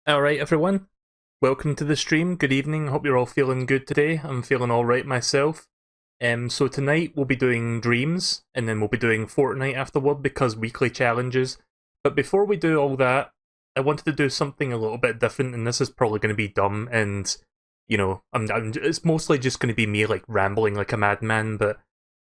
Alright everyone, welcome to the stream, good evening, hope you're all feeling good today. I'm feeling alright myself. So tonight we'll be doing Dreams, and then we'll be doing Fortnite afterward because weekly challenges. But before we do all that, I wanted to do something a little bit different, and this is probably going to be dumb, and you know, it's mostly just going to be me like rambling like a madman, but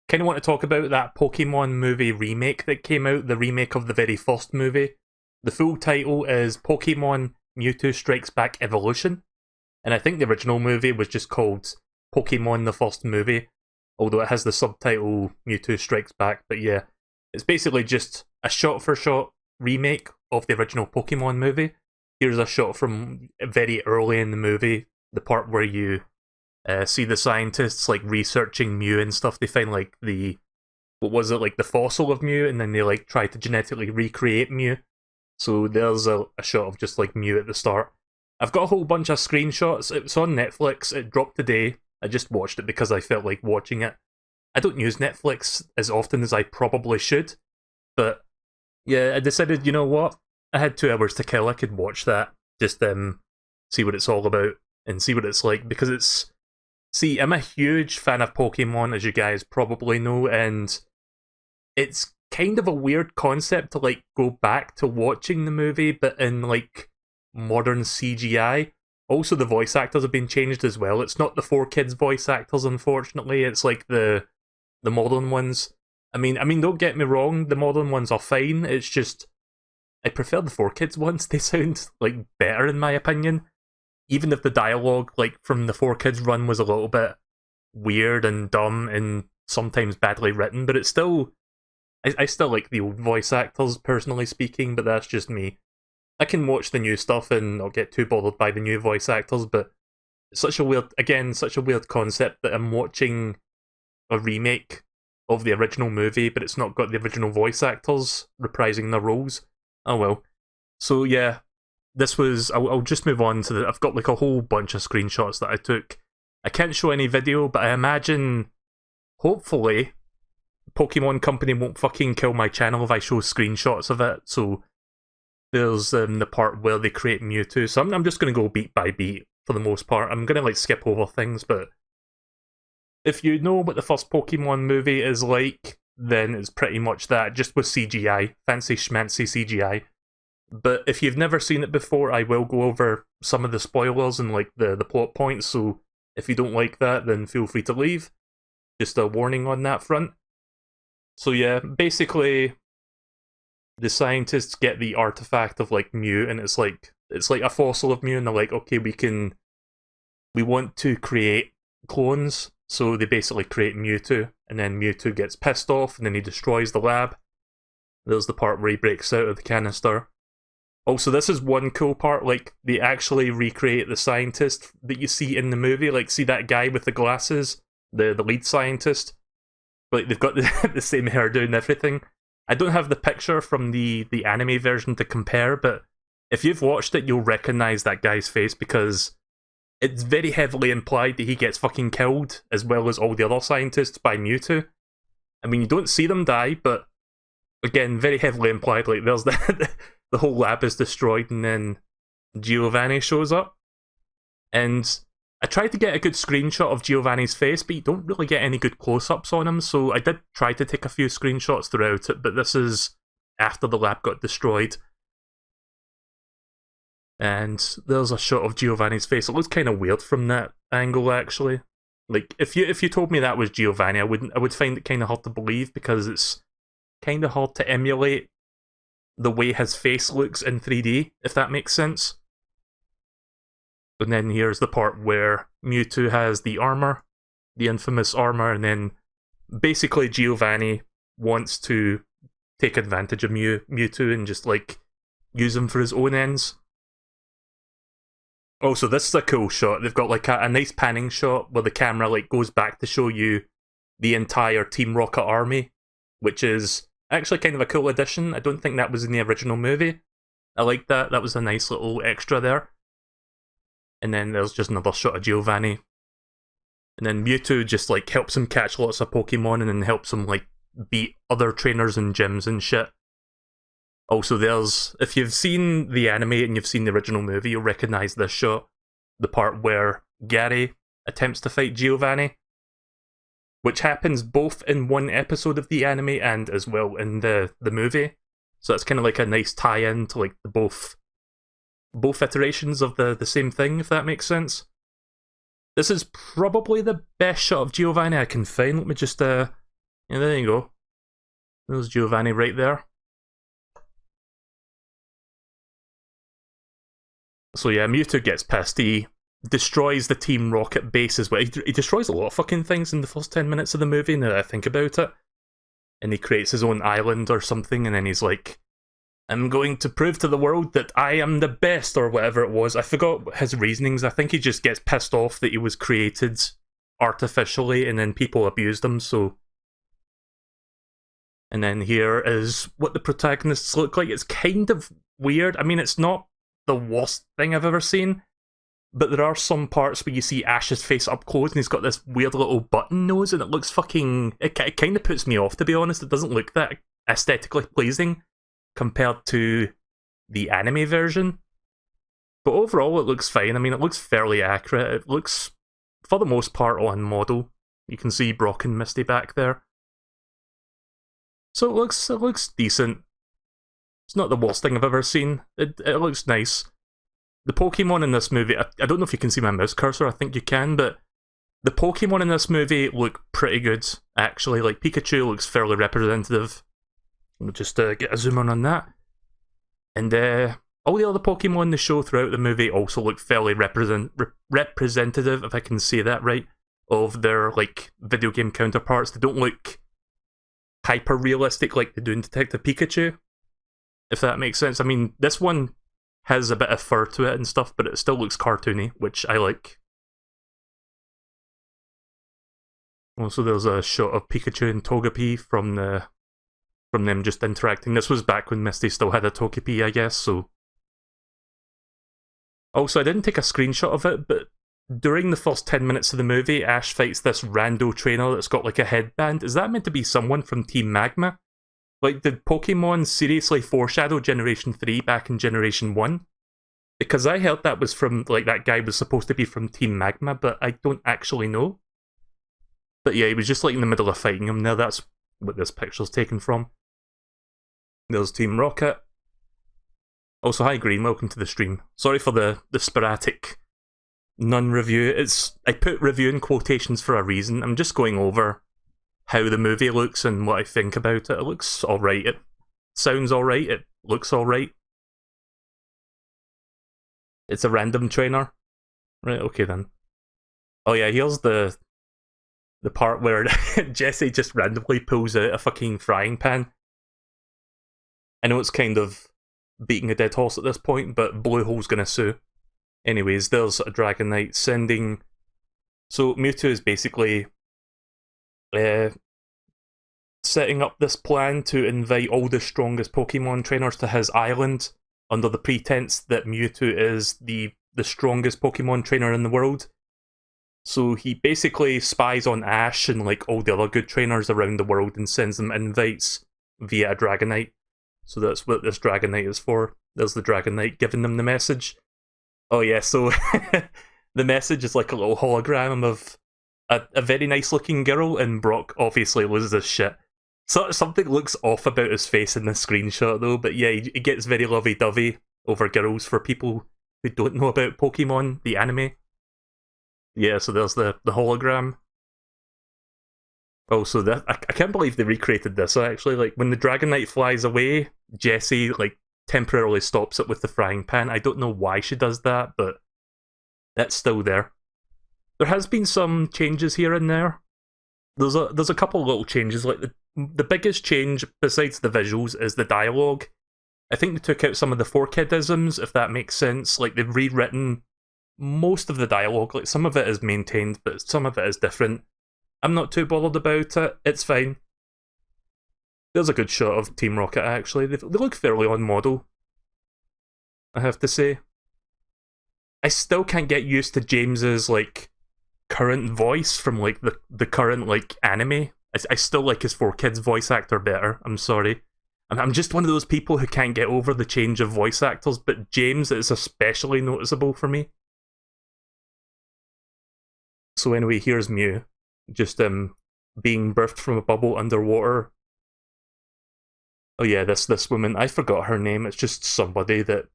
kind of want to talk about that Pokemon movie remake that came out, the remake of the very first movie. The full title is Pokemon Mewtwo Strikes Back Evolution, and I think the original movie was just called Pokemon the First Movie, although it has the subtitle Mewtwo Strikes Back. But yeah, it's basically just a shot-for-shot remake of the original Pokemon movie. Here's a shot from very early in the movie, the part where you see the scientists like researching Mew and stuff. They find like the, what was it, like the fossil of Mew, and then they like try to genetically recreate Mew. So there's a shot of just like Mew at the start. I've got a whole bunch of screenshots. It's on Netflix. It dropped today. I just watched it because I felt like watching it. I don't use Netflix as often as I probably should, but yeah, I decided, you know what? I had 2 hours to kill. I could watch that. Just see what it's all about and see what it's like, because it's... See, I'm a huge fan of Pokemon, as you guys probably know, and it's kind of a weird concept to like go back to watching the movie, but in like modern CGI. Also, the voice actors have been changed as well. It's not the 4Kids voice actors, unfortunately. It's like the modern ones. I mean, don't get me wrong. The modern ones are fine. It's just I prefer the 4Kids ones. They sound like better in my opinion. Even if the dialogue like from the 4Kids run was a little bit weird and dumb and sometimes badly written, but it's still. I still like the old voice actors, personally speaking, but that's just me. I can watch the new stuff and not get too bothered by the new voice actors, but it's such a weird concept that I'm watching a remake of the original movie, but it's not got the original voice actors reprising their roles. Oh well. So yeah, this was... I'll just move on to the... I've got like a whole bunch of screenshots that I took. I can't show any video, but I imagine, hopefully, Pokemon Company won't fucking kill my channel if I show screenshots of it. So there's the part where they create Mewtwo. So I'm just going to go beat by beat for the most part. I'm going to like skip over things, but if you know what the first Pokemon movie is like, then it's pretty much that, just with CGI. Fancy schmancy CGI. But if you've never seen it before, I will go over some of the spoilers and like the plot points, so if you don't like that, then feel free to leave. Just a warning on that front. So yeah, basically, the scientists get the artifact of like Mew, and it's like a fossil of Mew, and they're like, okay, we want to create clones, so they basically create Mewtwo, and then Mewtwo gets pissed off, and then he destroys the lab. There's the part where he breaks out of the canister. Also, this is one cool part, like, they actually recreate the scientist that you see in the movie, like, see that guy with the glasses, the lead scientist? Like, they've got the same hairdo and everything. I don't have the picture from the anime version to compare, but if you've watched it, you'll recognize that guy's face, because it's very heavily implied that he gets fucking killed, as well as all the other scientists, by Mewtwo. I mean, you don't see them die, but again, very heavily implied. Like, there's the whole lab is destroyed, and then Giovanni shows up. And I tried to get a good screenshot of Giovanni's face, but you don't really get any good close-ups on him, so I did try to take a few screenshots throughout it, but this is after the lab got destroyed. And there's a shot of Giovanni's face. It looks kind of weird from that angle, actually. Like, if you told me that was Giovanni, I would find it kind of hard to believe, because it's kind of hard to emulate the way his face looks in 3D, if that makes sense. And then here's the part where Mewtwo has the armor, the infamous armor, and then basically Giovanni wants to take advantage of Mewtwo and just like use him for his own ends. Also, this is a cool shot. They've got like a nice panning shot where the camera like goes back to show you the entire Team Rocket army, which is actually kind of a cool addition. I don't think that was in the original movie. I like that. That was a nice little extra there. And then there's just another shot of Giovanni. And then Mewtwo just like helps him catch lots of Pokemon, and then helps him like beat other trainers in gyms and shit. Also, if you've seen the anime and you've seen the original movie, you'll recognise this shot, the part where Gary attempts to fight Giovanni, which happens both in one episode of the anime and as well in the movie. So that's kind of like a nice tie-in to like the both iterations of the same thing, if that makes sense. This is probably the best shot of Giovanni I can find. Let me just, yeah, there you go. There's Giovanni right there. So yeah, Mewtwo gets pissed. He destroys the Team Rocket base as well. He destroys a lot of fucking things in the first 10 minutes of the movie, now that I think about it. And he creates his own island or something, and then he's like, I'm going to prove to the world that I am the best, or whatever it was. I forgot his reasonings. I think he just gets pissed off that he was created artificially and then people abused him, so... And then here is what the protagonists look like. It's kind of weird. I mean, it's not the worst thing I've ever seen, but there are some parts where you see Ash's face up close and he's got this weird little button nose and it looks fucking... It kind of puts me off, to be honest. It doesn't look that aesthetically pleasing compared to the anime version. But overall, it looks fine. I mean, it looks fairly accurate. It looks, for the most part, on model. You can see Brock and Misty back there. So it looks decent. It's not the worst thing I've ever seen. It looks nice. The Pokemon in this movie, I don't know if you can see my mouse cursor, I think you can, but the Pokemon in this movie look pretty good, actually. Like, Pikachu looks fairly representative. We'll just get a zoom in on that. And all the other Pokemon in the show throughout the movie also look fairly representative, if I can say that right, of their, like, video game counterparts. They don't look hyper-realistic like they do in Detective Pikachu, if that makes sense. I mean, this one has a bit of fur to it and stuff, but it still looks cartoony, which I like. Also, there's a shot of Pikachu and Togepi from them just interacting. This was back when Misty still had a Togepi, I guess, so... Also, I didn't take a screenshot of it, but during the first 10 minutes of the movie, Ash fights this rando trainer that's got like a headband. Is that meant to be someone from Team Magma? Like, did Pokemon seriously foreshadow Generation 3 back in Generation 1? Because I heard that was from, like, that guy was supposed to be from Team Magma, but I don't actually know. But yeah, he was just like in the middle of fighting him. Now that's what this picture's taken from. There's Team Rocket. Also, hi Green, welcome to the stream. Sorry for the sporadic non-review. I put review in quotations for a reason. I'm just going over how the movie looks and what I think about it. It looks alright. It sounds alright. It looks alright. It's a random trainer. Right, okay then. Oh yeah, here's the part where Jesse just randomly pulls out a fucking frying pan. I know it's kind of beating a dead horse at this point, but Bluehole's gonna sue. Anyways, there's a Dragonite sending... So Mewtwo is basically setting up this plan to invite all the strongest Pokemon trainers to his island under the pretense that Mewtwo is the strongest Pokemon trainer in the world. So he basically spies on Ash and like all the other good trainers around the world and sends them invites via a Dragonite. So that's what this Dragonite is for. There's the Dragonite giving them the message. Oh yeah, so the message is like a little hologram of a very nice looking girl, and Brock obviously loses his shit. So something looks off about his face in this screenshot though, but yeah, he gets very lovey-dovey over girls for people who don't know about Pokemon, the anime. Yeah, so there's the hologram. Also, I can't believe they recreated this, actually. Like, when the Dragonite flies away, Jessie, like, temporarily stops it with the frying pan. I don't know why she does that, but that's still there. There has been some changes here and there. There's a couple little changes. Like, the biggest change, besides the visuals, is the dialogue. I think they took out some of the 4Kidisms, if that makes sense. Like, they've rewritten most of the dialogue. Like, some of it is maintained, but some of it is different. I'm not too bothered about it. It's fine. There's a good shot of Team Rocket, actually. They look fairly on model, I have to say. I still can't get used to James's, like, current voice from, like, the current, like, anime. I still like his 4Kids voice actor better. I'm sorry. I'm just one of those people who can't get over the change of voice actors, but James is especially noticeable for me. So anyway, here's Mew, just being birthed from a bubble underwater. Oh yeah, this woman, I forgot her name, it's just somebody that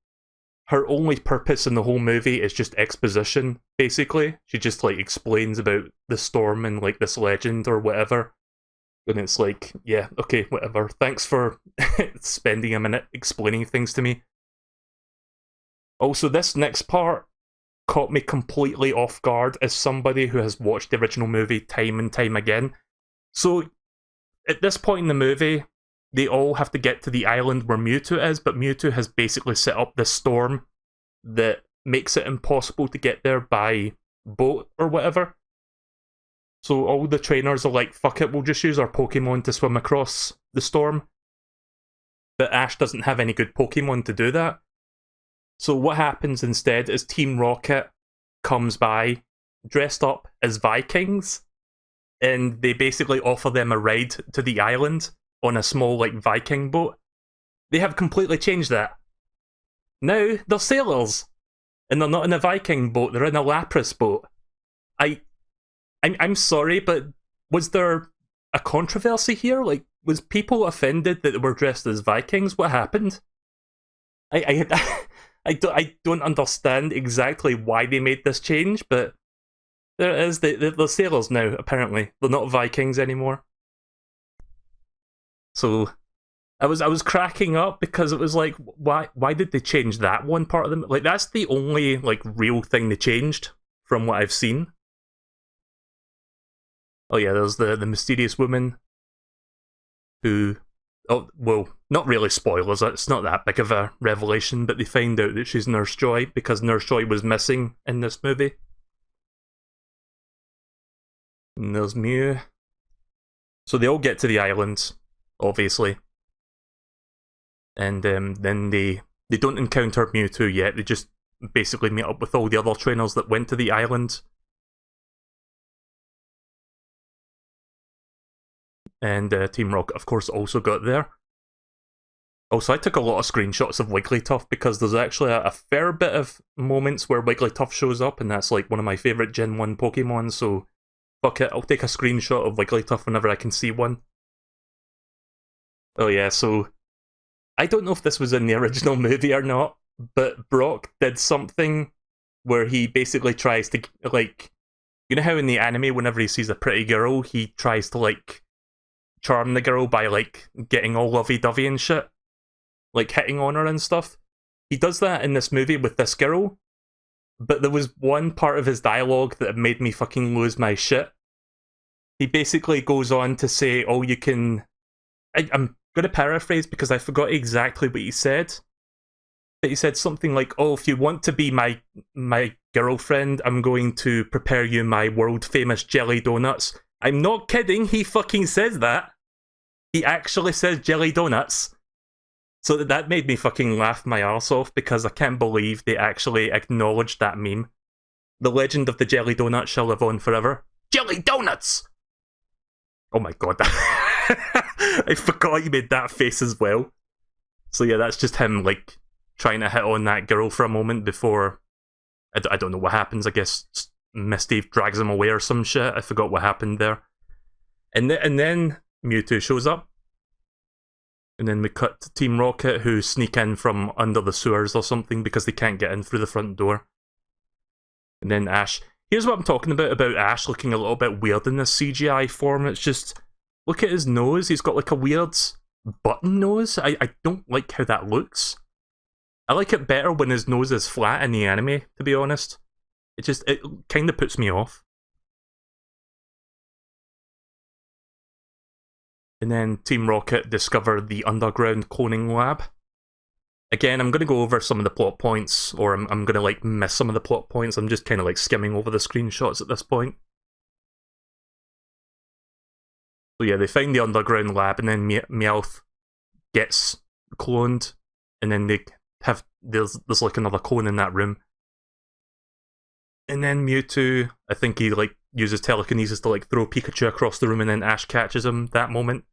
her only purpose in the whole movie is just exposition, basically. She just like explains about the storm and like this legend or whatever. And it's like, yeah, okay, whatever. Thanks for spending a minute explaining things to me. Also, this next part caught me completely off guard as somebody who has watched the original movie time and time again. So, at this point in the movie, they all have to get to the island where Mewtwo is, but Mewtwo has basically set up this storm that makes it impossible to get there by boat or whatever. So all the trainers are like, fuck it, we'll just use our Pokemon to swim across the storm. But Ash doesn't have any good Pokemon to do that. So what happens instead is Team Rocket comes by, dressed up as Vikings, and they basically offer them a ride to the island on a small, like, Viking boat. They have completely changed that. Now, they're sailors. And they're not in a Viking boat, they're in a Lapras boat. I'm sorry, but was there a controversy here? Like, was people offended that they were dressed as Vikings? What happened? I don't understand exactly why they made this change, but there it is. They're sailors now, apparently. They're not Vikings anymore. So I was cracking up because it was like, why did they change that one part of them? Like, that's the only like real thing they changed from what I've seen. Oh yeah, there's the mysterious woman who, oh well, not really spoilers, it's not that big of a revelation, but they find out that she's Nurse Joy because Nurse Joy was missing in this movie. And there's Mew. So they all get to the island, obviously. And then they don't encounter Mewtwo yet, they just basically meet up with all the other trainers that went to the island. And Team Rocket, of course, also got there. Also, I took a lot of screenshots of Wigglytuff because there's actually a fair bit of moments where Wigglytuff shows up, and that's like one of my favourite Gen 1 Pokemon, so fuck it, I'll take a screenshot of Wigglytuff whenever I can see one. Oh yeah, so I don't know if this was in the original movie or not, but Brock did something where he basically tries to, like, you know how in the anime, whenever he sees a pretty girl, he tries to, like, charm the girl by, like, getting all lovey-dovey and shit, like hitting on her and stuff. He does that in this movie with this girl, but there was one part of his dialogue that made me fucking lose my shit. He basically goes on to say, oh, you can... I'm going to paraphrase because I forgot exactly what he said, but he said something like, oh, if you want to be my girlfriend, I'm going to prepare you my world-famous jelly donuts. I'm not kidding, he fucking says that. He actually says jelly donuts. So that made me fucking laugh my arse off because I can't believe they actually acknowledged that meme. The legend of the jelly donut shall live on forever. Jelly donuts! Oh my god. I forgot he made that face as well. So yeah, that's just him, like, trying to hit on that girl for a moment before... I don't know what happens, I guess Misty drags him away or some shit. I forgot what happened there. And then Mewtwo shows up. And then we cut to Team Rocket, who sneak in from under the sewers or something because they can't get in through the front door. And then Ash. Here's what I'm talking about Ash looking a little bit weird in this CGI form. It's just, look at his nose. He's got like a weird button nose. I don't like how that looks. I like it better when his nose is flat in the anime, to be honest. It kind of puts me off. And then Team Rocket discovered the underground cloning lab. Again, I'm going to go over some of the plot points, or I'm going to like miss some of the plot points. I'm just kind of like skimming over the screenshots at this point. So yeah, they find the underground lab, and then Meowth gets cloned, and then there's like another clone in that room. And then Mewtwo, I think he like uses telekinesis to like throw Pikachu across the room, and then Ash catches him that moment.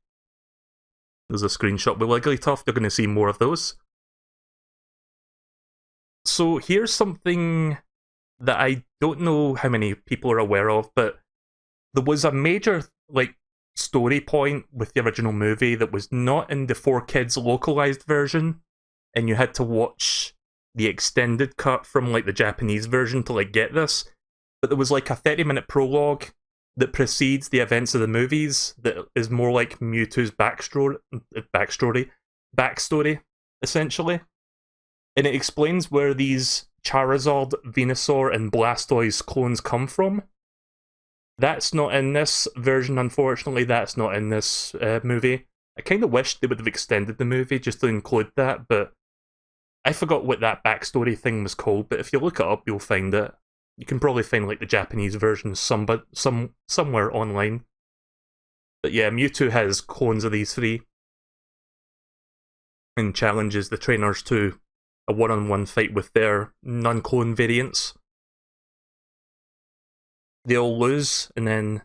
There's a screenshot with Wigglytuff. You're going to see more of those. So here's something that I don't know how many people are aware of, but there was a major story point with the original movie that was not in the 4Kids localized version, and you had to watch the extended cut from the Japanese version to get this. But there was a 30-minute prologue that precedes the events of the movies that is more like Mewtwo's backstory, essentially. And it explains where these Charizard, Venusaur, and Blastoise clones come from. That's not in this version, unfortunately. That's not in this movie. I kind of wish they would have extended the movie just to include that, but I forgot what that backstory thing was called, but if you look it up, you'll find it. You can probably find the Japanese version somewhere online. But yeah, Mewtwo has clones of these three and challenges the trainers to a one-on-one fight with their non-clone variants. They all lose, and then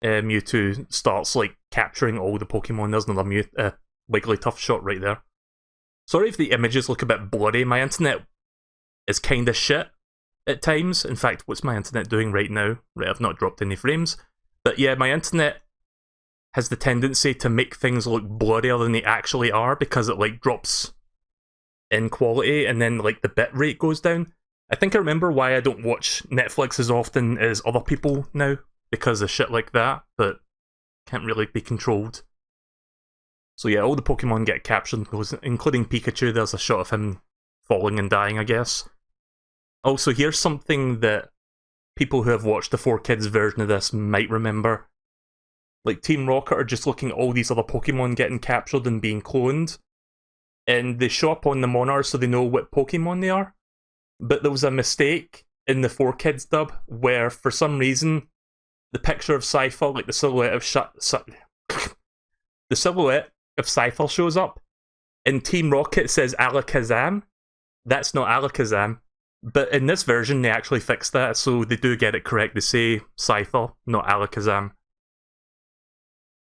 Mewtwo starts capturing all the Pokemon. There's another Wigglytuff shot right there. Sorry if the images look a bit blurry. My internet is kind of shit at times. In fact, what's my internet doing right now? Right, I've not dropped any frames. But yeah, my internet has the tendency to make things look blurrier than they actually are because it drops in quality, and then the bit rate goes down. I think I remember why I don't watch Netflix as often as other people now, because of shit like that, but can't really be controlled. So yeah, all the Pokemon get captured, including Pikachu. There's a shot of him falling and dying, I guess. Also, here's something that people who have watched the 4Kids version of this might remember. Team Rocket are just looking at all these other Pokemon getting captured and being cloned, and they show up on the monitor so they know what Pokemon they are. But there was a mistake in the 4Kids dub where, for some reason, the picture of Cypher, the silhouette of the silhouette of Cypher shows up, and Team Rocket says Alakazam. That's not Alakazam. But in this version, they actually fixed that, so they do get it correct. They say Cypher, not Alakazam.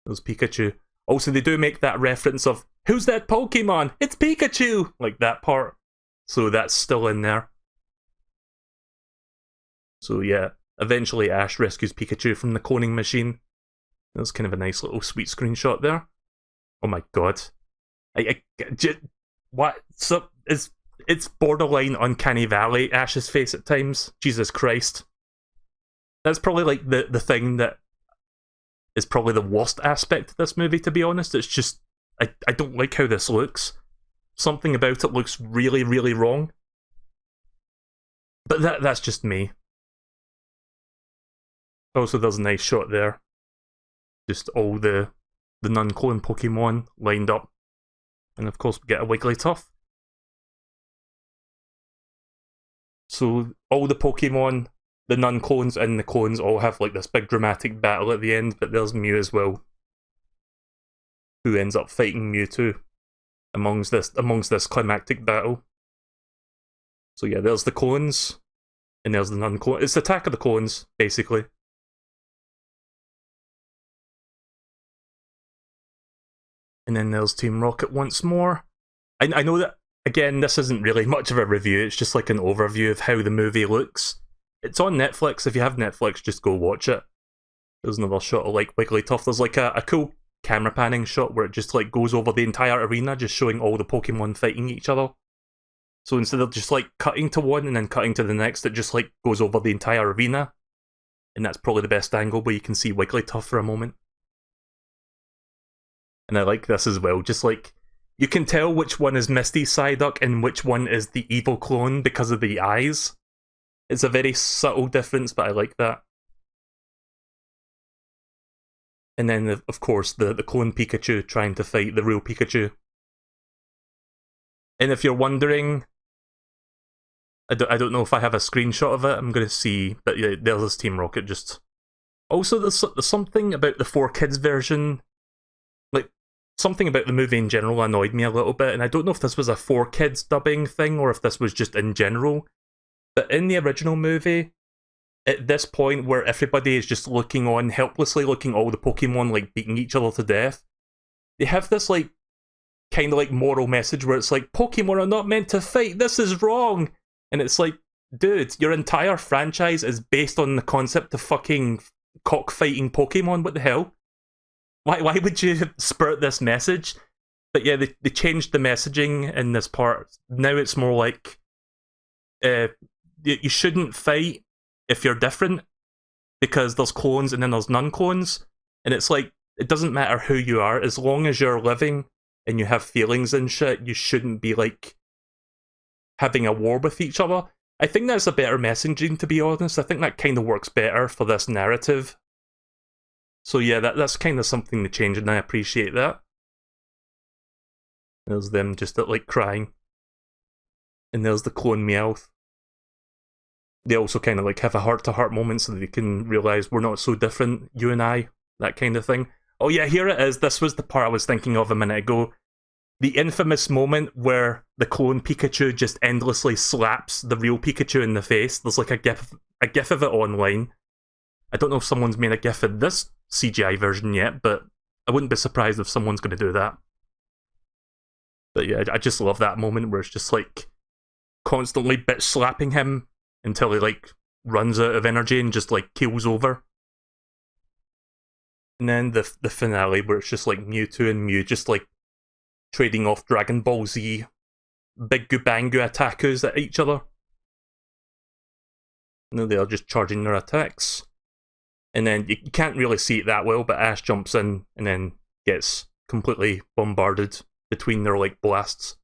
There's Pikachu. Also, they do make that reference of, who's that Pokemon? It's Pikachu! That part. So that's still in there. So yeah, eventually Ash rescues Pikachu from the cloning machine. That's kind of a nice little sweet screenshot there. Oh my god. What? So, it's borderline Uncanny Valley, Ash's face at times. Jesus Christ. That's probably the thing that is probably the worst aspect of this movie, to be honest. It's just, I don't like how this looks. Something about it looks really, really wrong. But that's just me. Also, there's a nice shot there. Just all the non-clone Pokemon lined up. And of course we get a Wigglytuff. So all the Pokemon, the non-clones and the clones all have this big dramatic battle at the end, but there's Mew as well, who ends up fighting Mewtwo amongst this climactic battle. So yeah, there's the clones, and there's the non-clones. It's the Attack of the Clones, basically. And then there's Team Rocket once more. I know that, again, this isn't really much of a review, it's just an overview of how the movie looks. It's on Netflix. If you have Netflix, just go watch it. There's another shot of Wigglytuff. There's a cool camera panning shot where it just goes over the entire arena, just showing all the Pokemon fighting each other. So instead of just cutting to one and then cutting to the next, it just goes over the entire arena. And that's probably the best angle where you can see Wigglytuff for a moment. And I like this as well, just you can tell which one is Misty Psyduck and which one is the evil clone because of the eyes. It's a very subtle difference, but I like that. And then, of course, the clone Pikachu trying to fight the real Pikachu. And if you're wondering, I don't know if I have a screenshot of it, I'm going to see, but yeah, there's this Team Rocket just... Also, there's something about the 4Kids version, something about the movie in general annoyed me a little bit, and I don't know if this was a 4Kids dubbing thing or if this was just in general. But in the original movie, at this point where everybody is just looking on, helplessly looking all the Pokemon beating each other to death, they have this like kind of like moral message where it's like, Pokemon are not meant to fight, this is wrong. And it's like, dude, your entire franchise is based on the concept of fucking cockfighting Pokemon. What the hell? Why would you spurt this message? But yeah, they changed the messaging in this part. Now it's more like, you shouldn't fight if you're different, because there's clones and then there's non-clones. And it's like, it doesn't matter who you are, as long as you're living and you have feelings and shit, you shouldn't be like having a war with each other. I think that's a better messaging, to be honest. I think that kind of works better for this narrative. So yeah, that's kind of something to change, and I appreciate that. There's them just like crying. And there's the clone Meowth. They also kind of like have a heart-to-heart moment so that they can realise we're not so different, you and I, that kind of thing. Oh yeah, here it is. This was the part I was thinking of a minute ago. The infamous moment where the clone Pikachu just endlessly slaps the real Pikachu in the face. There's like a gif of it online. I don't know if someone's made a gif of this CGI version yet, but I wouldn't be surprised if someone's going to do that. But yeah, I just love that moment where it's just like constantly bitch slapping him until he like runs out of energy and just like keels over. And then the finale where it's just like Mewtwo and Mew just like trading off Dragon Ball Z Big Gubangu attackers at each other. No, they are just charging their attacks. And then you can't really see it that well, but Ash jumps in and then gets completely bombarded between their like blasts.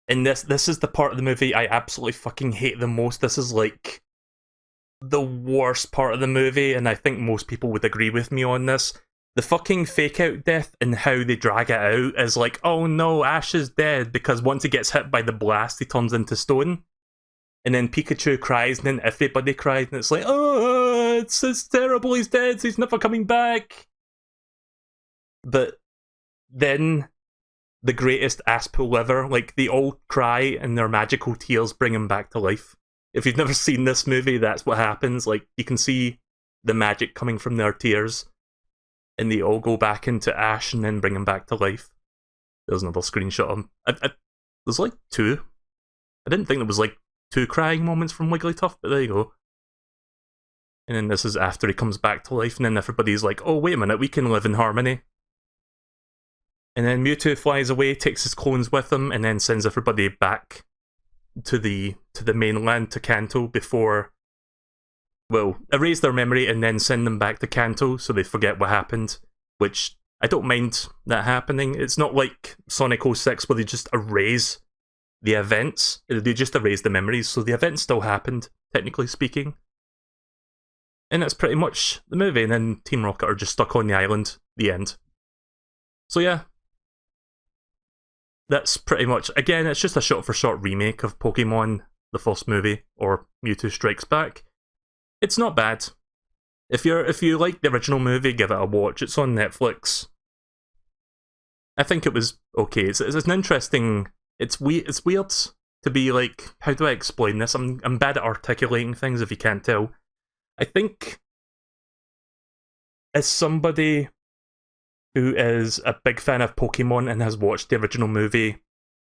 And this is the part of the movie I absolutely fucking hate the most. This is like the worst part of the movie, and I think most people would agree with me on this. The fucking fake out death and how they drag it out is like, oh no, Ash is dead, because once he gets hit by the blast, he turns into stone. And then Pikachu cries, and then everybody cries, and it's like, oh, it's terrible, he's dead, so he's never coming back. But then the greatest ass pull ever, like, they all cry, and their magical tears bring him back to life. If you've never seen this movie, that's what happens. Like, you can see the magic coming from their tears, and they all go back into Ash and then bring him back to life. There's another screenshot of him. There's like two. I didn't think there was like two crying moments from Wigglytuff, but there you go. And then this is after he comes back to life, and then everybody's like, oh wait a minute, we can live in harmony. And then Mewtwo flies away, takes his clones with him, and then sends everybody back to the mainland, to Kanto, before, well, erase their memory and then send them back to Kanto so they forget what happened, which I don't mind that happening. It's not like Sonic 06 where they just erase the events, they just erase the memories, so the events still happened, technically speaking. And that's pretty much the movie, and then Team Rocket are just stuck on the island, the end. So yeah, that's pretty much, again, it's just a shot-for-shot remake of Pokemon, the first movie, or Mewtwo Strikes Back. It's not bad. If you like the original movie, give it a watch. It's on Netflix. I think it was okay. It's an interesting. It's weird to be like, how do I explain this? I'm bad at articulating things, if you can't tell. I think as somebody who is a big fan of Pokemon and has watched the original movie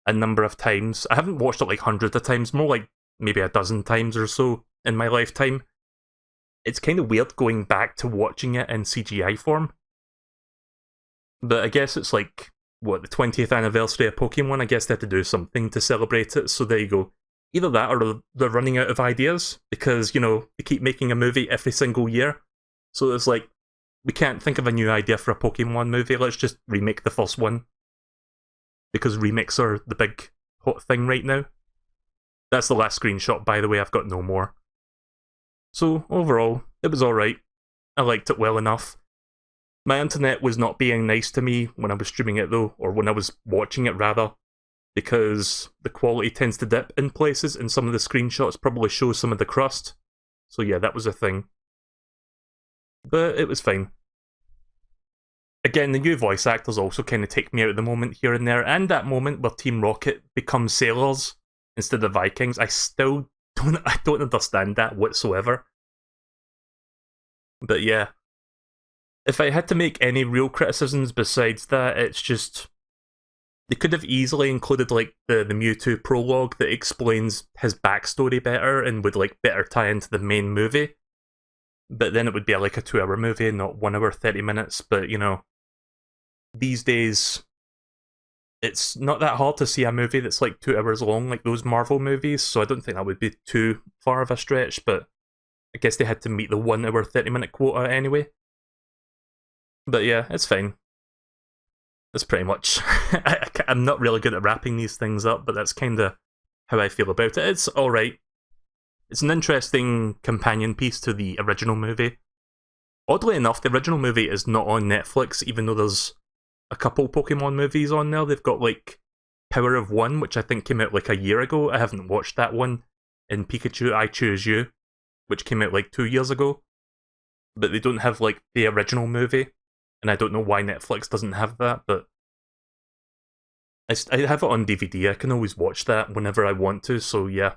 a number of times, I haven't watched it like hundreds of times, more like maybe a dozen times or so in my lifetime. It's kind of weird going back to watching it in CGI form. But I guess it's like, what, the 20th anniversary of Pokemon? I guess they had to do something to celebrate it, so there you go. Either that or they're running out of ideas, because, you know, they keep making a movie every single year. So it's like, we can't think of a new idea for a Pokemon movie, let's just remake the first one. Because remakes are the big hot thing right now. That's the last screenshot, by the way, I've got no more. So, overall, it was alright. I liked it well enough. My internet was not being nice to me when I was streaming it though, or when I was watching it rather, because the quality tends to dip in places, and some of the screenshots probably show some of the crust. So yeah, that was a thing. But it was fine. Again, the new voice actors also kind of take me out of the moment here and there, and that moment where Team Rocket becomes sailors instead of Vikings, I still don't understand that whatsoever. But yeah, if I had to make any real criticisms besides that, it's just they could have easily included like the Mewtwo prologue that explains his backstory better and would like better tie into the main movie. But then it would be like a 2-hour movie, not 1 hour 30 minutes. But you know, these days it's not that hard to see a movie that's like 2 hours long, like those Marvel movies. So I don't think that would be too far of a stretch. But I guess they had to meet the 1 hour 30-minute quota anyway. But yeah, it's fine. That's pretty much. I'm not really good at wrapping these things up, but that's kind of how I feel about it. It's alright. It's an interesting companion piece to the original movie. Oddly enough, the original movie is not on Netflix, even though there's a couple Pokemon movies on there. They've got like Power of One, which I think came out like a year ago. I haven't watched that one. And Pikachu, I Choose You, which came out like 2 years ago. But they don't have like the original movie. And I don't know why Netflix doesn't have that, but I have it on DVD. I can always watch that whenever I want to, so yeah.